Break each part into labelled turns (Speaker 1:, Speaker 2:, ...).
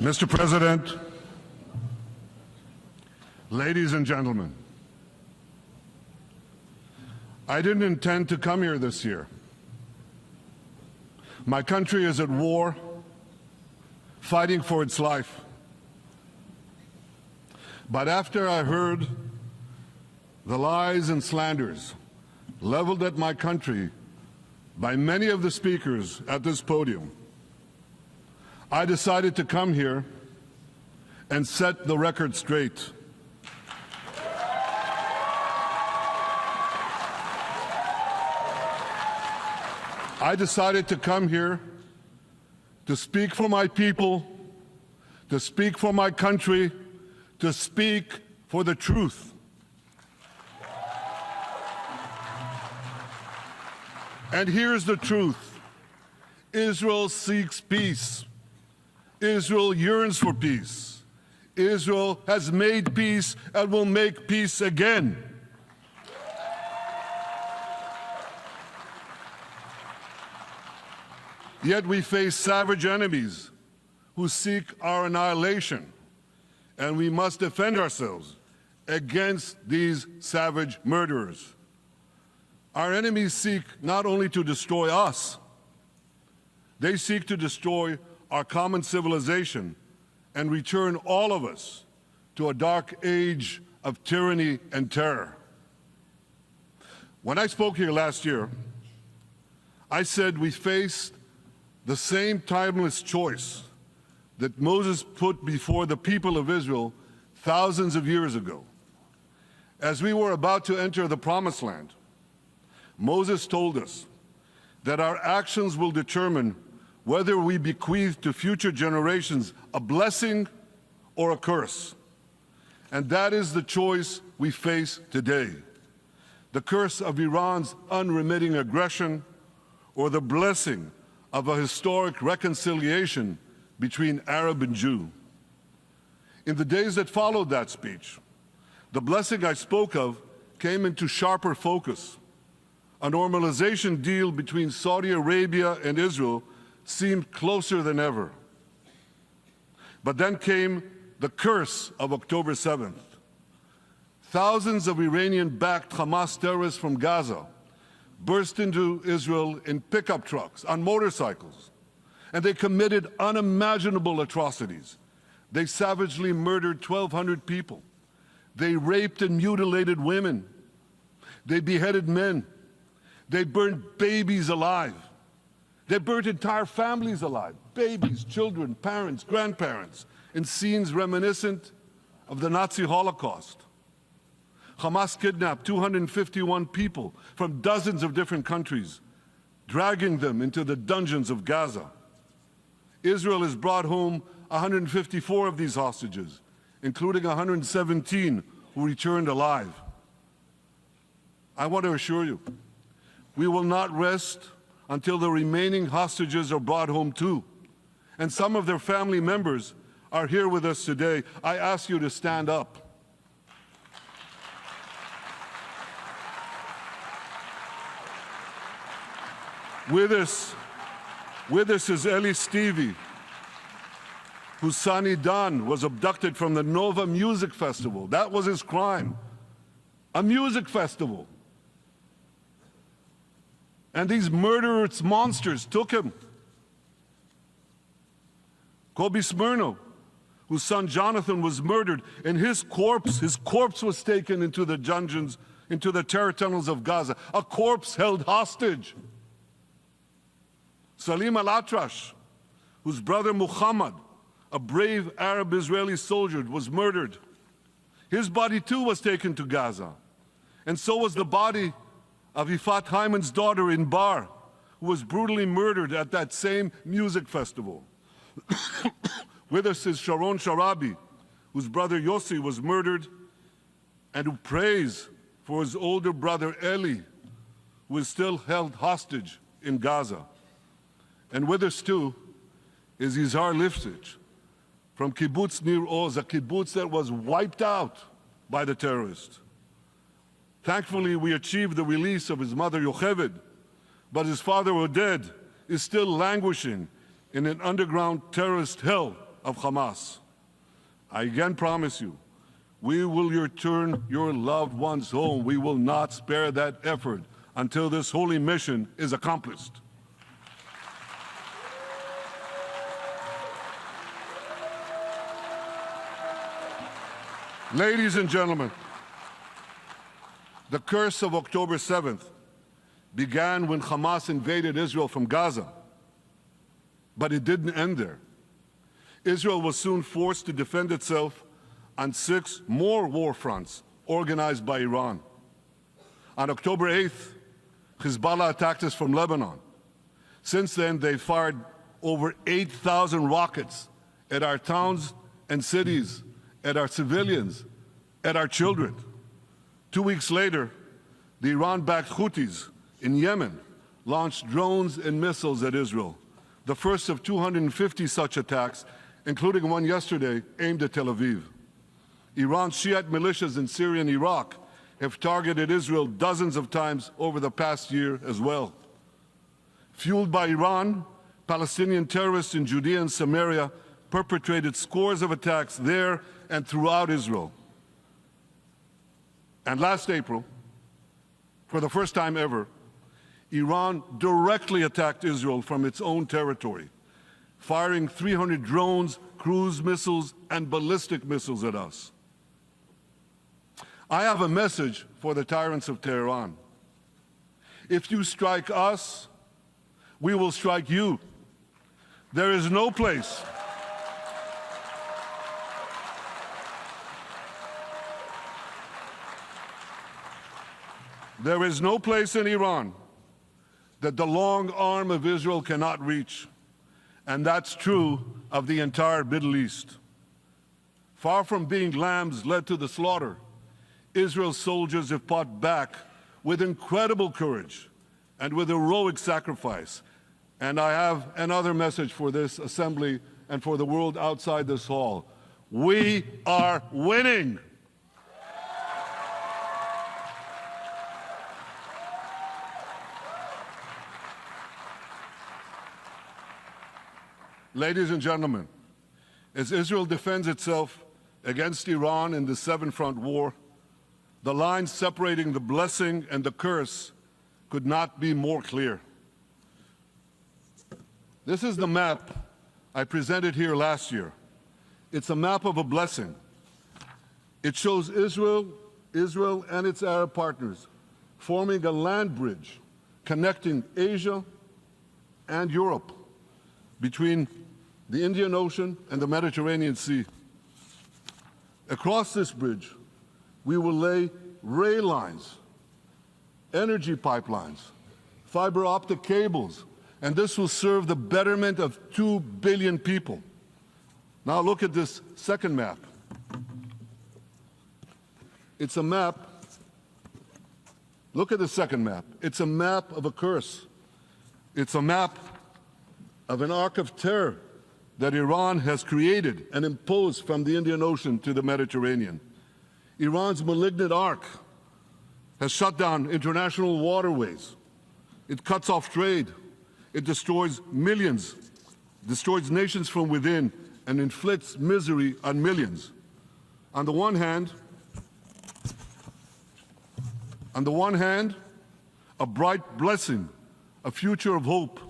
Speaker 1: Mr. President, ladies and gentlemen, I didn't intend to come here this year. My country is at war, fighting for its life. But after I heard the lies and slanders leveled at my country by many of the speakers at this podium, I decided to come here and set the record straight. I decided to come here to speak for my people, to speak for my country, to speak for the truth. And here's the truth. Israel seeks peace. Israel yearns for peace. Israel has made peace and will make peace again. Yet we face savage enemies who seek our annihilation, and we must defend ourselves against these savage murderers. Our enemies seek not only to destroy us, they seek to destroy our common civilization and return all of us to a dark age of tyranny and terror. When I spoke here last year, I said we faced the same timeless choice that Moses put before the people of Israel thousands of years ago. As we were about to enter the Promised Land, Moses told us that our actions will determine whether we bequeath to future generations a blessing or a curse. And that is the choice we face today. The curse of Iran's unremitting aggression, or the blessing of a historic reconciliation between Arab and Jew. In the days that followed that speech, the blessing I spoke of came into sharper focus. A normalization deal between Saudi Arabia and Israel seemed closer than ever. But then came the curse of October 7th. Thousands of Iranian-backed Hamas terrorists from Gaza burst into Israel in pickup trucks, on motorcycles, and they committed unimaginable atrocities. They savagely murdered 1,200 people. They raped and mutilated women. They beheaded men. They burned babies alive. They burnt entire families alive, babies, children, parents, grandparents, in scenes reminiscent of the Nazi Holocaust. Hamas kidnapped 251 people from dozens of different countries, dragging them into the dungeons of Gaza. Israel has brought home 154 of these hostages, including 117 who returned alive. I want to assure you, we will not rest until the remaining hostages are brought home too. And some of their family members are here with us today. I ask you to stand up. With us is Eli Stevie, whose son Idan was abducted from the Nova Music Festival. That was his crime. A music festival. And these murderous monsters took him. Kobe Smirno, whose son Jonathan was murdered, and his corpse was taken into the dungeons, into the terror tunnels of Gaza. A corpse held hostage. Salim al-Atrash, whose brother Muhammad, a brave Arab-Israeli soldier, was murdered. His body too was taken to Gaza. And so was the body of Ifat Hyman's daughter in Bar, who was brutally murdered at that same music festival. With us is Sharon Sharabi, whose brother Yossi was murdered, and who prays for his older brother Eli, who is still held hostage in Gaza. And with us too is Izhar Lifsich from Kibbutz Nir Oz, a kibbutz that was wiped out by the terrorists. Thankfully, we achieved the release of his mother Yocheved, but his father Oded is still languishing in an underground terrorist hell of Hamas. I again promise you, we will return your loved ones home. We will not spare that effort until this holy mission is accomplished. Ladies and gentlemen, the curse of October 7th began when Hamas invaded Israel from Gaza, but it didn't end there. Israel was soon forced to defend itself on 6 more war fronts organized by Iran. On October 8th, Hezbollah attacked us from Lebanon. Since then, they fired over 8,000 rockets at our towns and cities, at our civilians, at our children. 2 weeks later, the Iran-backed Houthis in Yemen launched drones and missiles at Israel, the first of 250 such attacks, including one yesterday aimed at Tel Aviv. Iran's Shiite militias in Syria and Iraq have targeted Israel dozens of times over the past year as well. Fueled by Iran, Palestinian terrorists in Judea and Samaria perpetrated scores of attacks there and throughout Israel. And last April, for the first time ever, Iran directly attacked Israel from its own territory, firing 300 drones, cruise missiles, and ballistic missiles at us. I have a message for the tyrants of Tehran. If you strike us, we will strike you. There is no place in Iran that the long arm of Israel cannot reach, and that's true of the entire Middle East. Far from being lambs led to the slaughter, Israel's soldiers have fought back with incredible courage and with heroic sacrifice. And I have another message for this assembly and for the world outside this hall. We are winning. Ladies and gentlemen, as Israel defends itself against Iran in the seven-front war, the line separating the blessing and the curse could not be more clear. This is the map I presented here last year. It's a map of a blessing. It shows Israel and its Arab partners forming a land bridge connecting Asia and Europe between the Indian Ocean and the Mediterranean Sea. Across this bridge, we will lay rail lines, energy pipelines, fiber optic cables, and this will serve the betterment of 2 billion people. Now look at this second map. It's a map. Look at the second map. It's a map of a curse. It's a map of an arc of terror that Iran has created and imposed from the Indian Ocean to the Mediterranean. Iran's malignant arc has shut down international waterways. It cuts off trade. It destroys millions, destroys nations from within, and inflicts misery on millions. On the one hand, a bright blessing, a future of hope.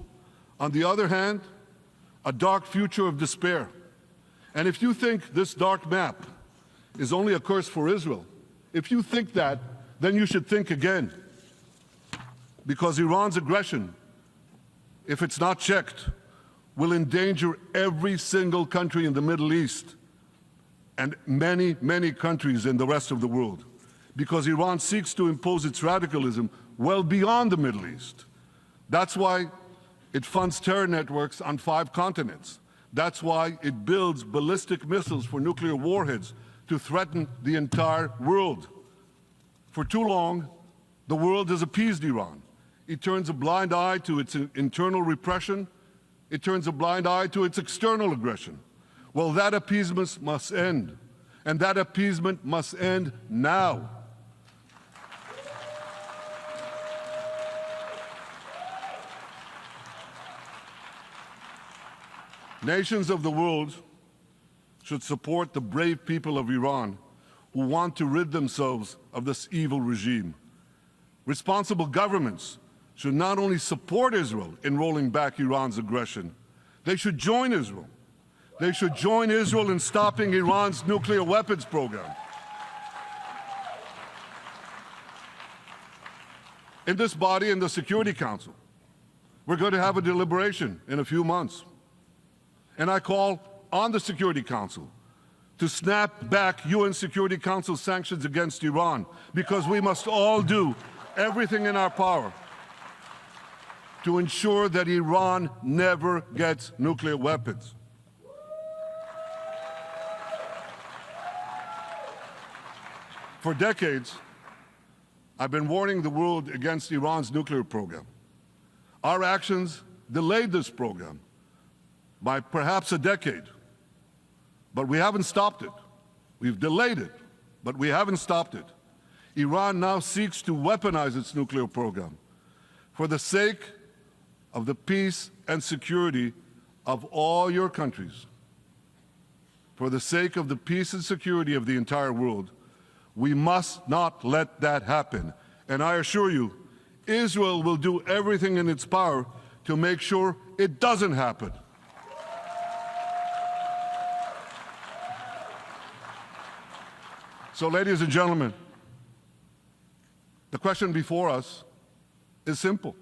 Speaker 1: On the other hand, a dark future of despair. And if you think this dark map is only a curse for Israel, if you think that, then you should think again. Because Iran's aggression, if it's not checked, will endanger every single country in the Middle East and many, many countries in the rest of the world. Because Iran seeks to impose its radicalism well beyond the Middle East. That's why it funds terror networks on 5 continents. That's why it builds ballistic missiles for nuclear warheads to threaten the entire world. For too long, the world has appeased Iran. It turns a blind eye to its internal repression. It turns a blind eye to its external aggression. Well, that appeasement must end. And that appeasement must end now. Nations of the world should support the brave people of Iran who want to rid themselves of this evil regime. Responsible governments should not only support Israel in rolling back Iran's aggression, they should join Israel. They should join Israel in stopping Iran's nuclear weapons program. In this body, in the Security Council, we're going to have a deliberation in a few months. And I call on the Security Council to snap back UN Security Council sanctions against Iran, because we must all do everything in our power to ensure that Iran never gets nuclear weapons. For decades, I've been warning the world against Iran's nuclear program. Our actions delayed this program by perhaps a decade, but we haven't stopped it. We've delayed it, but we haven't stopped it. Iran now seeks to weaponize its nuclear program for the sake of the peace and security of all your countries. For the sake of the peace and security of the entire world, we must not let that happen. And I assure you, Israel will do everything in its power to make sure it doesn't happen. So, ladies and gentlemen, the question before us is simple.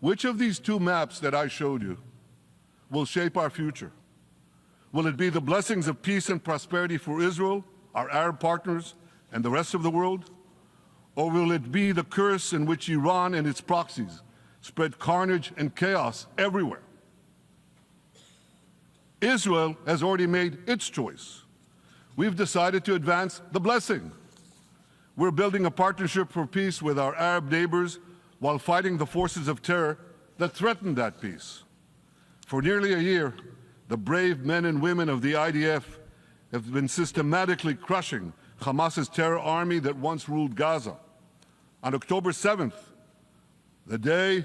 Speaker 1: Which of these two maps that I showed you will shape our future? Will it be the blessings of peace and prosperity for Israel, our Arab partners, and the rest of the world? Or will it be the curse in which Iran and its proxies spread carnage and chaos everywhere? Israel has already made its choice. We've decided to advance the blessing. We're building a partnership for peace with our Arab neighbors while fighting the forces of terror that threaten that peace. For nearly a year, the brave men and women of the IDF have been systematically crushing Hamas's terror army that once ruled Gaza. On October 7th, the day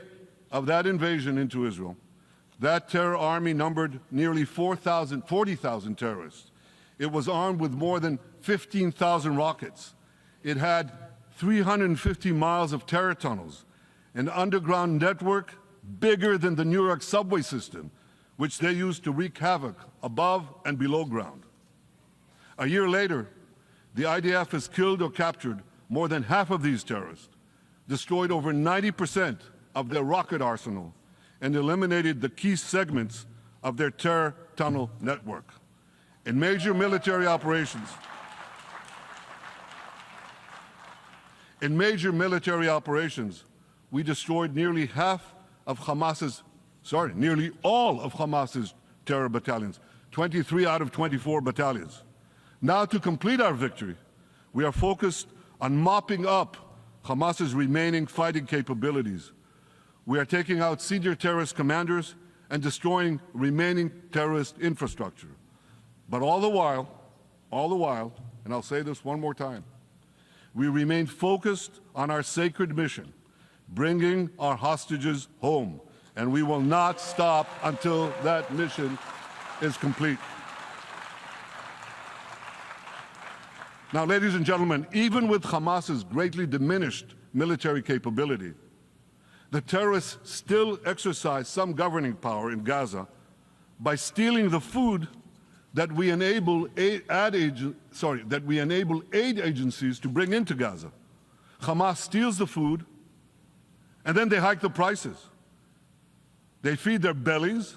Speaker 1: of that invasion into Israel, that terror army numbered nearly 40,000 terrorists. It was armed with more than 15,000 rockets. It had 350 miles of terror tunnels, an underground network bigger than the New York subway system, which they used to wreak havoc above and below ground. A year later, the IDF has killed or captured more than half of these terrorists, destroyed over 90% of their rocket arsenal, and eliminated the key segments of their terror tunnel network. In major military operations, we destroyed nearly all of Hamas's terror battalions, 23 out of 24 battalions. Now, to complete our victory, we are focused on mopping up Hamas's remaining fighting capabilities. We are taking out senior terrorist commanders and destroying remaining terrorist infrastructure. But all the while, and I'll say this one more time, we remain focused on our sacred mission, bringing our hostages home, and we will not stop until that mission is complete. Now, ladies and gentlemen, even with Hamas's greatly diminished military capability, the terrorists still exercise some governing power in Gaza by stealing the food that we enable aid agencies to bring into Gaza. Hamas steals the food, and then they hike the prices. They feed their bellies,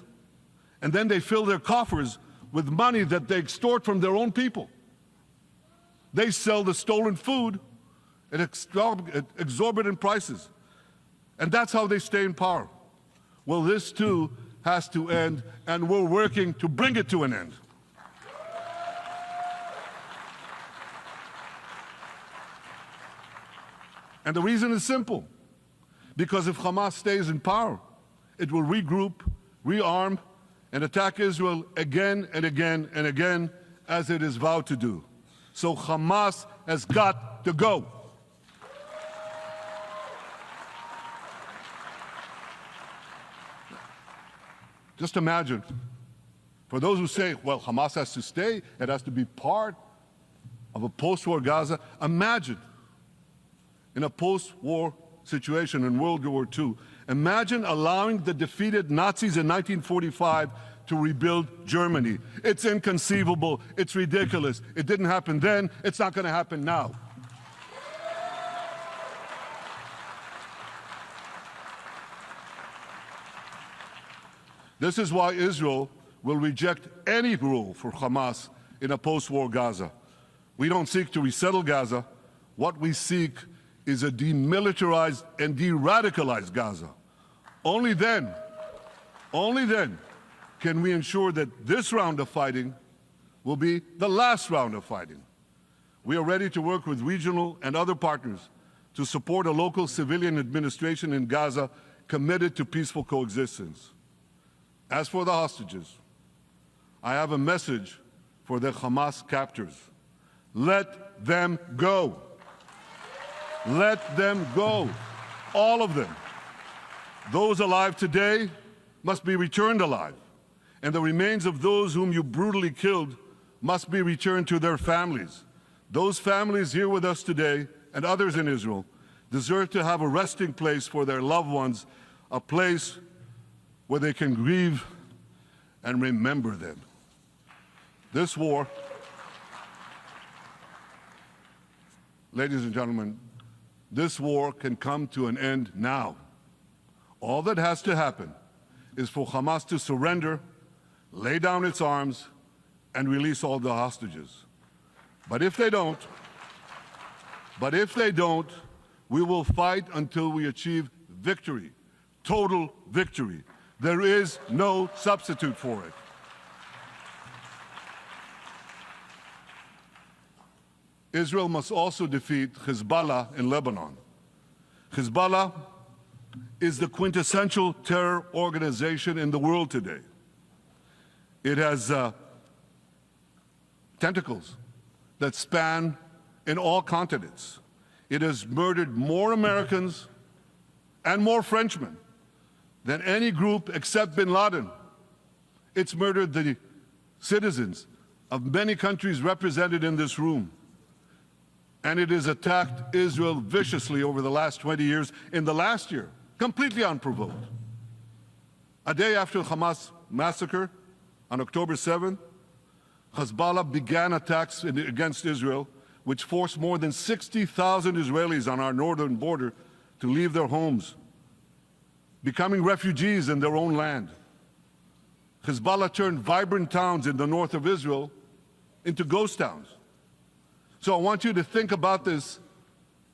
Speaker 1: and then they fill their coffers with money that they extort from their own people. They sell the stolen food at exorbitant prices, and that's how they stay in power. Well, this too has to end, and we're working to bring it to an end. And the reason is simple. Because if Hamas stays in power, it will regroup, rearm, and attack Israel again and again and again, as it is vowed to do. So Hamas has got to go. Just imagine For those who say, well, Hamas has to stay, it has to be part of a post-war Gaza, imagine in a post-war situation in World War II, imagine allowing the defeated Nazis in 1945 to rebuild Germany. It's inconceivable. It's ridiculous. It didn't happen then. It's not going to happen now. This is why Israel will reject any rule for Hamas in a post-war Gaza. We don't seek to resettle Gaza. What we seek is a demilitarized and de-radicalized Gaza. Only then can we ensure that this round of fighting will be the last round of fighting. We are ready to work with regional and other partners to support a local civilian administration in Gaza committed to peaceful coexistence. As for the hostages, I have a message for the Hamas captors. Let them go. Let them go. All of them. Those alive today must be returned alive, and the remains of those whom you brutally killed must be returned to their families. Those families here with us today, and others in Israel, deserve to have a resting place for their loved ones, a place where they can grieve and remember them. This war, ladies and gentlemen, this war can come to an end now. All that has to happen is for Hamas to surrender, lay down its arms, and release all the hostages. But if they don't, we will fight until we achieve victory, total victory. There is no substitute for it. Israel must also defeat Hezbollah in Lebanon. Hezbollah is the quintessential terror organization in the world today. It has tentacles that span in all continents. It has murdered more Americans and more Frenchmen than any group except bin Laden. It's murdered the citizens of many countries represented in this room. And it has attacked Israel viciously over the last 20 years, in the last year, completely unprovoked. A day after the Hamas massacre, on October 7th, Hezbollah began attacks against Israel, which forced more than 60,000 Israelis on our northern border to leave their homes, becoming refugees in their own land. Hezbollah turned vibrant towns in the north of Israel into ghost towns. So I want you to think about this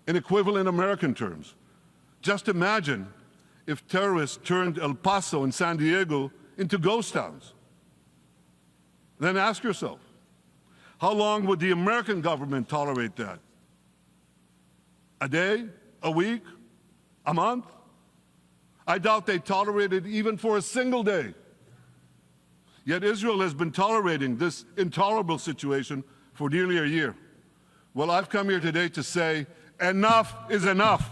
Speaker 1: in equivalent American terms. Just imagine if terrorists turned El Paso and San Diego into ghost towns. Then ask yourself, how long would the American government tolerate that? A day? A week? A month? I doubt they tolerate it even for a single day. Yet Israel has been tolerating this intolerable situation for nearly a year. Well, I've come here today to say, enough is enough.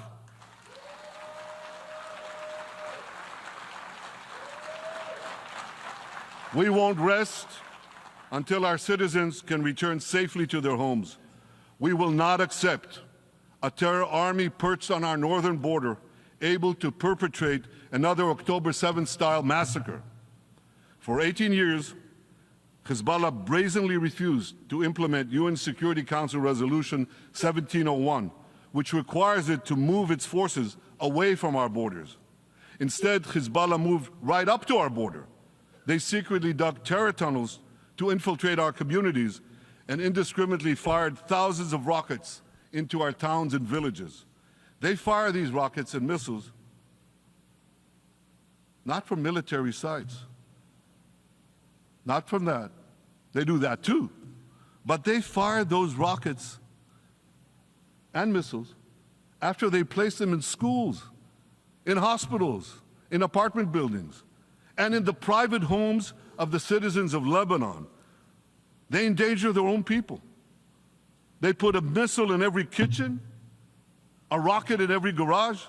Speaker 1: We won't rest until our citizens can return safely to their homes. We will not accept a terror army perched on our northern border, able to perpetrate another October 7th-style massacre. For 18 years, Hezbollah brazenly refused to implement UN Security Council Resolution 1701, which requires it to move its forces away from our borders. Instead, Hezbollah moved right up to our border. They secretly dug terror tunnels to infiltrate our communities and indiscriminately fired thousands of rockets into our towns and villages. They fire these rockets and missiles not from military sites, not from that. They do that too. But they fire those rockets and missiles after they place them in schools, in hospitals, in apartment buildings, and in the private homes of the citizens of Lebanon. They endanger their own people. They put a missile in every kitchen, a rocket in every garage.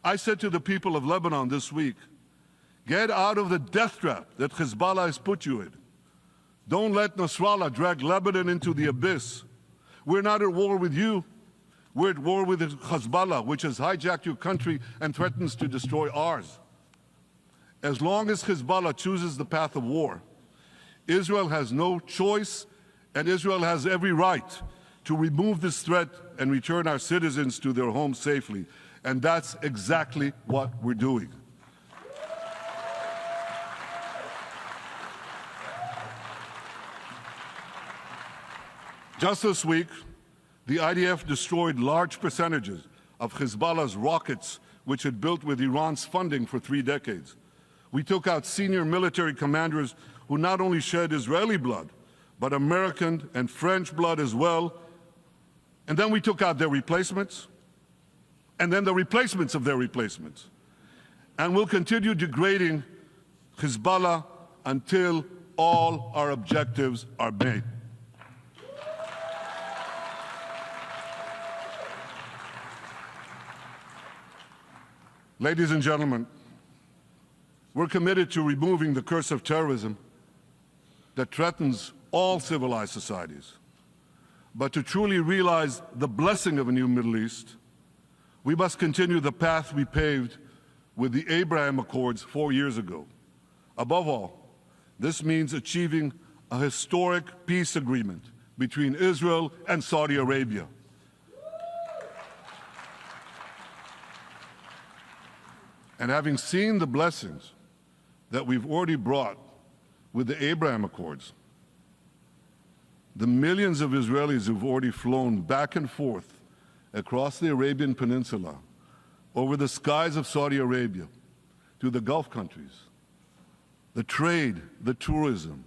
Speaker 1: I said to the people of Lebanon this week, Get out of the death trap that Hezbollah has put you in. Don't let Nasrallah drag Lebanon into the abyss. We're not at war with you. We're at war with Hezbollah, which has hijacked your country and threatens to destroy ours. As long as Hezbollah chooses the path of war, Israel has no choice, and Israel has every right to remove this threat and return our citizens to their homes safely. And that's exactly what we're doing. Just this week, the IDF destroyed large percentages of Hezbollah's rockets, which had built with Iran's funding for 3 decades. We took out senior military commanders who not only shed Israeli blood, but American and French blood as well. And then we took out their replacements, and then the replacements of their replacements. And we'll continue degrading Hezbollah until all our objectives are met. Ladies and gentlemen, we're committed to removing the curse of terrorism that threatens all civilized societies. But to truly realize the blessing of a new Middle East, we must continue the path we paved with the Abraham Accords 4 years ago. Above all, this means achieving a historic peace agreement between Israel and Saudi Arabia. And having seen the blessings that we've already brought with the Abraham Accords, the millions of Israelis who've already flown back and forth across the Arabian Peninsula, over the skies of Saudi Arabia, to the Gulf countries, the trade, the tourism,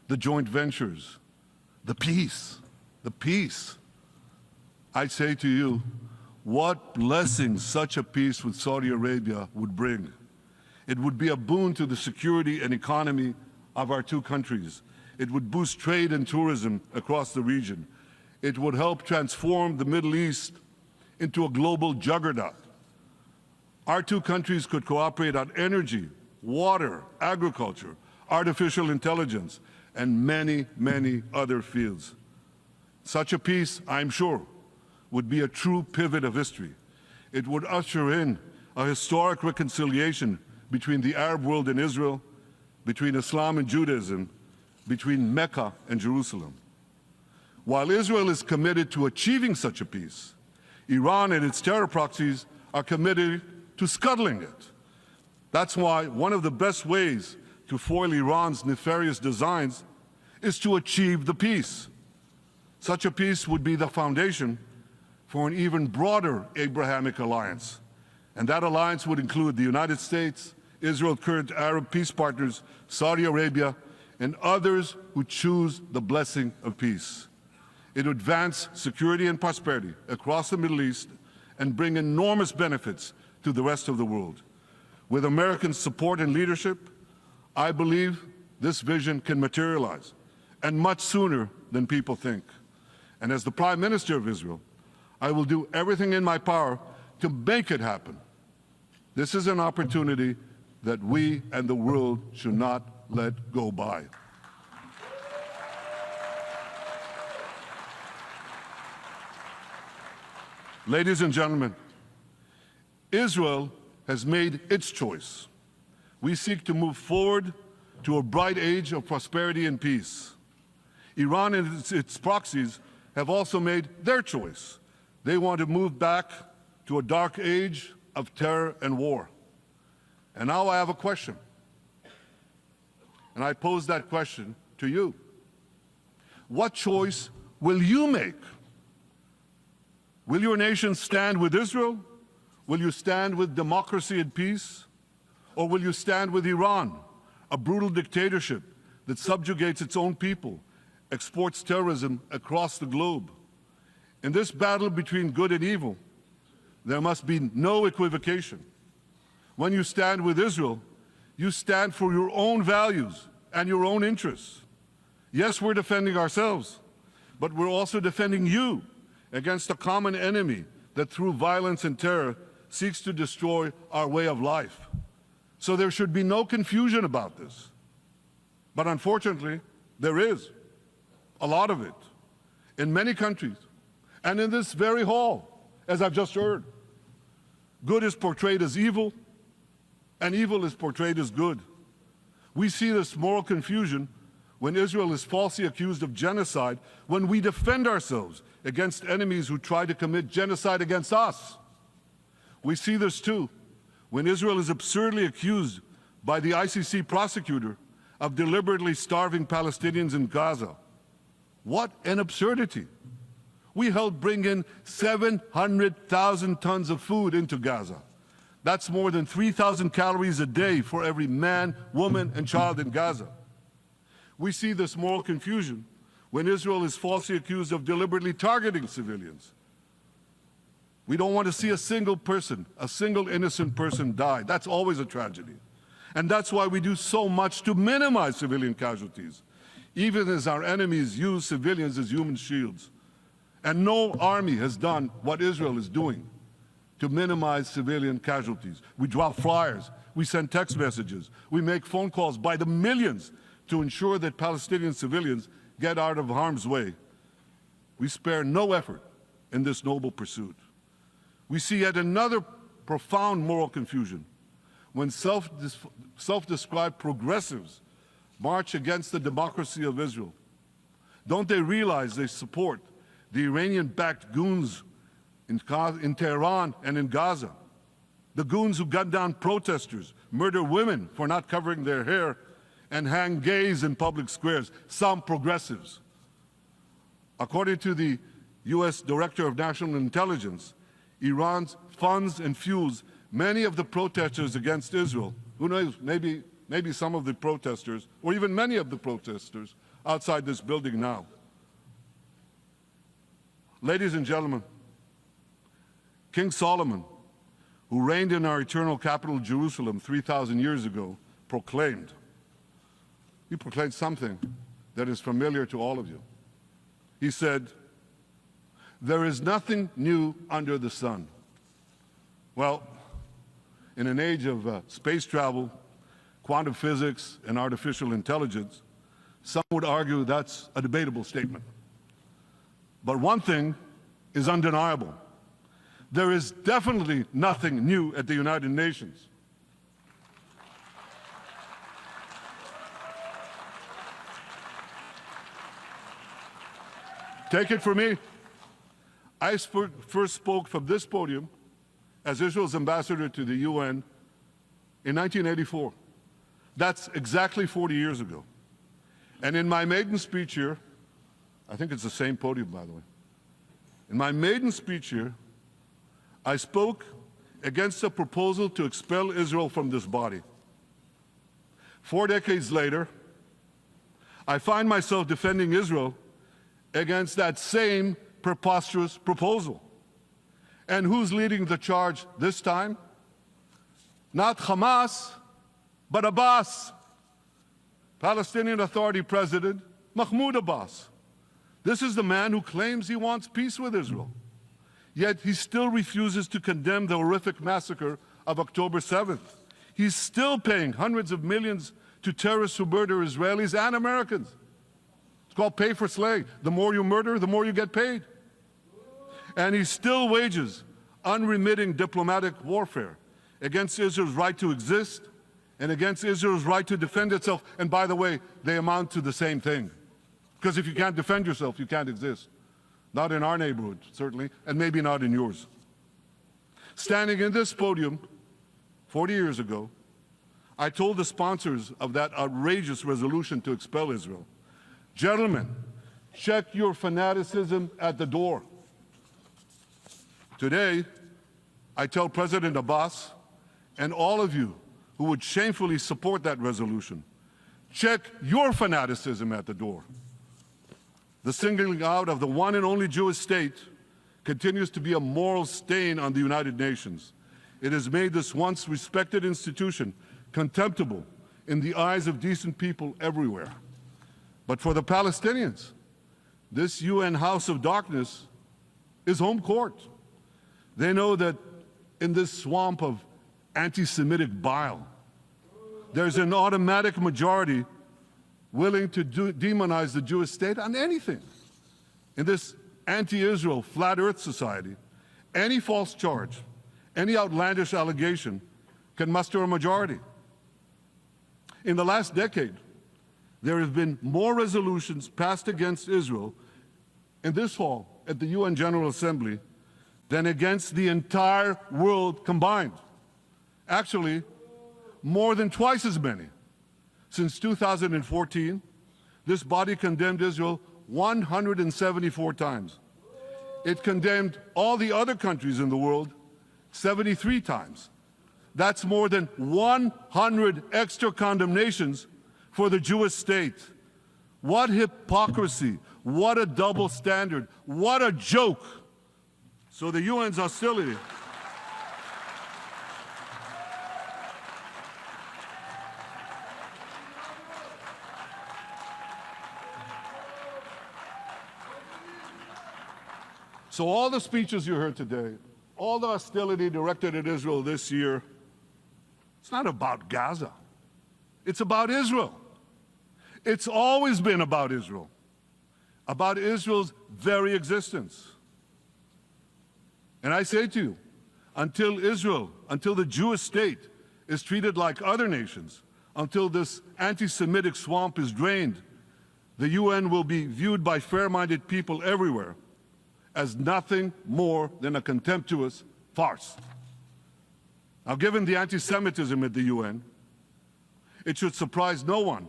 Speaker 1: the joint ventures, the peace, I say to you, what blessings such a peace with Saudi Arabia would bring. It would be a boon to the security and economy of our 2 countries. It would boost trade and tourism across the region. It would help transform the Middle East into a global juggernaut. Our 2 countries could cooperate on energy, water, agriculture, artificial intelligence, and many, many other fields. Such a peace, I'm sure, would be a true pivot of history. It would usher in a historic reconciliation between the Arab world and Israel, between Islam and Judaism, between Mecca and Jerusalem. While Israel is committed to achieving such a peace, Iran and its terror proxies are committed to scuttling it. That's why one of the best ways to foil Iran's nefarious designs is to achieve the peace. Such a peace would be the foundation for an even broader Abrahamic alliance. And that alliance would include the United States, Israel's current Arab peace partners, Saudi Arabia, and others who choose the blessing of peace. It would advance security and prosperity across the Middle East and bring enormous benefits to the rest of the world. With American support and leadership, I believe this vision can materialize, and much sooner than people think. And as the Prime Minister of Israel, I will do everything in my power to make it happen. This is an opportunity that we and the world should not let go by. Ladies and gentlemen, Israel has made its choice. We seek to move forward to a bright age of prosperity and peace. Iran and its proxies have also made their choice. They want to move back to a dark age of terror and war. And now I have a question. And I pose that question to you. What choice will you make? Will your nation stand with Israel? Will you stand with democracy and peace? Or will you stand with Iran, a brutal dictatorship that subjugates its own people, exports terrorism across the globe? In this battle between good and evil, there must be no equivocation. When you stand with Israel, you stand for your own values and your own interests. Yes, we're defending ourselves, but we're also defending you against a common enemy that through violence and terror seeks to destroy our way of life. So there should be no confusion about this. But unfortunately, there is a lot of it in many countries and in this very hall, as I've just heard. Good is portrayed as evil, and evil is portrayed as good. We see this moral confusion when Israel is falsely accused of genocide, when we defend ourselves against enemies who try to commit genocide against us. We see this too when Israel is absurdly accused by the ICC prosecutor of deliberately starving Palestinians in Gaza. What an absurdity! We helped bring in 700,000 tons of food into Gaza. That's more than 3,000 calories a day for every man, woman, and child in Gaza. We see this moral confusion when Israel is falsely accused of deliberately targeting civilians. We don't want to see a single person, a single innocent person die. That's always a tragedy. And that's why we do so much to minimize civilian casualties, even as our enemies use civilians as human shields. And no army has done what Israel is doing to minimize civilian casualties. We drop flyers, we send text messages, we make phone calls by the millions to ensure that Palestinian civilians get out of harm's way. We spare no effort in this noble pursuit. We see yet another profound moral confusion when self-described progressives march against the democracy of Israel. Don't they realize they support the Iranian-backed goons in Tehran and in Gaza, the goons who gun down protesters, murder women for not covering their hair, and hang gays in public squares, some progressives? According to the U.S. Director of National Intelligence, Iran funds and fuels many of the protesters against Israel. Who knows, maybe some of the protesters, or even many of the protesters outside this building now. Ladies and gentlemen, King Solomon, who reigned in our eternal capital, Jerusalem, 3,000 years ago, proclaimed something that is familiar to all of you. He said, "There is nothing new under the sun." Well, in an age of space travel, quantum physics, and artificial intelligence, some would argue that's a debatable statement. But one thing is undeniable. There is definitely nothing new at the United Nations. Take it from me. I first spoke from this podium as Israel's ambassador to the UN in 1984. That's exactly 40 years ago. And in my maiden speech here, I think it's the same podium, by the way. In my maiden speech here, I spoke against a proposal to expel Israel from this body. 4 decades later, I find myself defending Israel against that same preposterous proposal. And who's leading the charge this time? Not Hamas, but Abbas, Palestinian Authority President Mahmoud Abbas. This is the man who claims he wants peace with Israel. Yet he still refuses to condemn the horrific massacre of October 7th. He's still paying hundreds of millions to terrorists who murder Israelis and Americans. It's called pay for slay. The more you murder, the more you get paid. And he still wages unremitting diplomatic warfare against Israel's right to exist and against Israel's right to defend itself. And by the way, they amount to the same thing. Because if you can't defend yourself, you can't exist. Not in our neighborhood, certainly, and maybe not in yours. Standing in this podium 40 years ago, I told the sponsors of that outrageous resolution to expel Israel, "Gentlemen, check your fanaticism at the door." Today, I tell President Abbas and all of you who would shamefully support that resolution, check your fanaticism at the door. The singling out of the one and only Jewish state continues to be a moral stain on the United Nations. It has made this once respected institution contemptible in the eyes of decent people everywhere. But for the Palestinians, this UN House of Darkness is home court. They know that in this swamp of anti-Semitic bile, there's an automatic majority willing to demonize the Jewish state on anything. In this anti-Israel, flat earth society, any false charge, any outlandish allegation can muster a majority. In the last decade, there have been more resolutions passed against Israel in this hall at the UN General Assembly than against the entire world combined. Actually, more than twice as many. Since 2014, this body condemned Israel 174 times. It condemned all the other countries in the world 73 times. That's more than 100 extra condemnations for the Jewish state. What hypocrisy, what a double standard, what a joke. So the UN's hostility So all the speeches you heard today, all the hostility directed at Israel this year, it's not about Gaza. It's about Israel. It's always been about Israel's very existence. And I say to you, until the Jewish state is treated like other nations, until this anti-Semitic swamp is drained, the UN will be viewed by fair-minded people everywhere as nothing more than a contemptuous farce. Now, given the anti-Semitism at the UN, it should surprise no one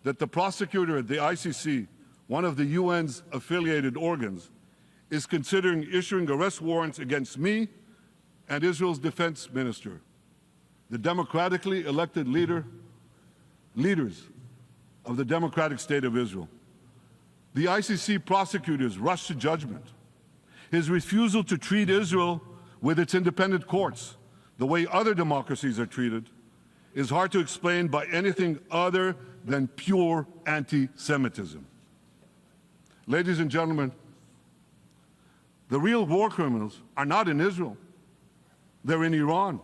Speaker 1: that the prosecutor at the ICC, one of the UN's affiliated organs, is considering issuing arrest warrants against me and Israel's defense minister, the democratically elected leaders of the democratic state of Israel. The ICC prosecutors rushed to judgment. His refusal to treat Israel with its independent courts the way other democracies are treated is hard to explain by anything other than pure anti-Semitism. Ladies and gentlemen, the real war criminals are not in Israel. They're in Iran.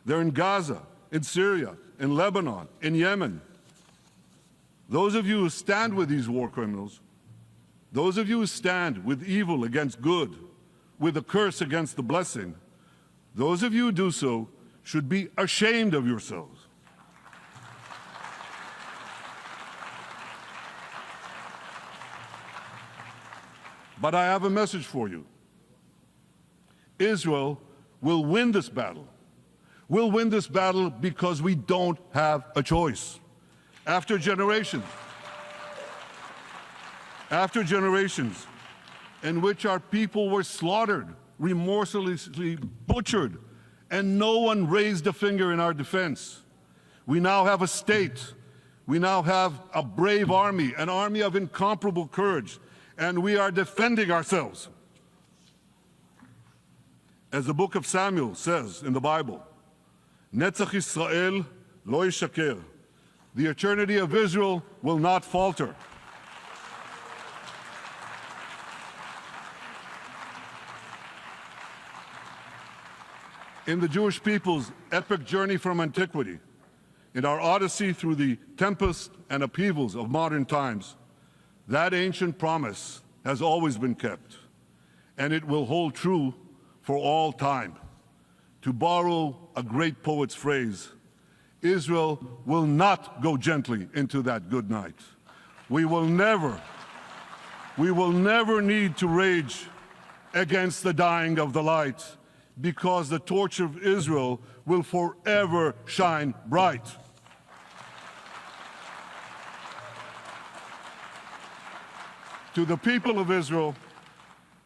Speaker 1: They're in Gaza, in Syria, in Lebanon, in Yemen. Those of you who stand with these war criminals, those of you who stand with evil against good, with a curse against the blessing, those of you who do so should be ashamed of yourselves. But I have a message for you. Israel will win this battle. We'll win this battle because we don't have a choice. After generations in which our people were slaughtered, remorselessly butchered, and no one raised a finger in our defense, we now have a state. We now have a brave army, an army of incomparable courage, and we are defending ourselves. As the book of Samuel says in the Bible, Netzach Yisrael lo yishaker. The eternity of Israel will not falter. In the Jewish people's epic journey from antiquity, in our odyssey through the tempests and upheavals of modern times, that ancient promise has always been kept, and it will hold true for all time. To borrow a great poet's phrase, Israel will not go gently into that good night. We will never need to rage against the dying of the light, because the torch of Israel will forever shine bright. To the people of Israel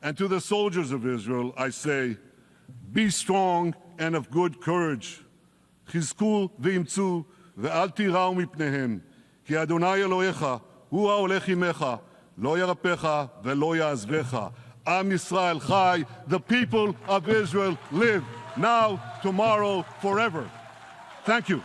Speaker 1: and to the soldiers of Israel, I say, be strong and of good courage. חזקו ואמצו ואל תיראו מפניהם, כי אדוני אלוהיך הוא ההולך עמך, לא ירפך ולא יעזבך. Am Yisrael Chai, the people of Israel live now, tomorrow, forever. Thank you.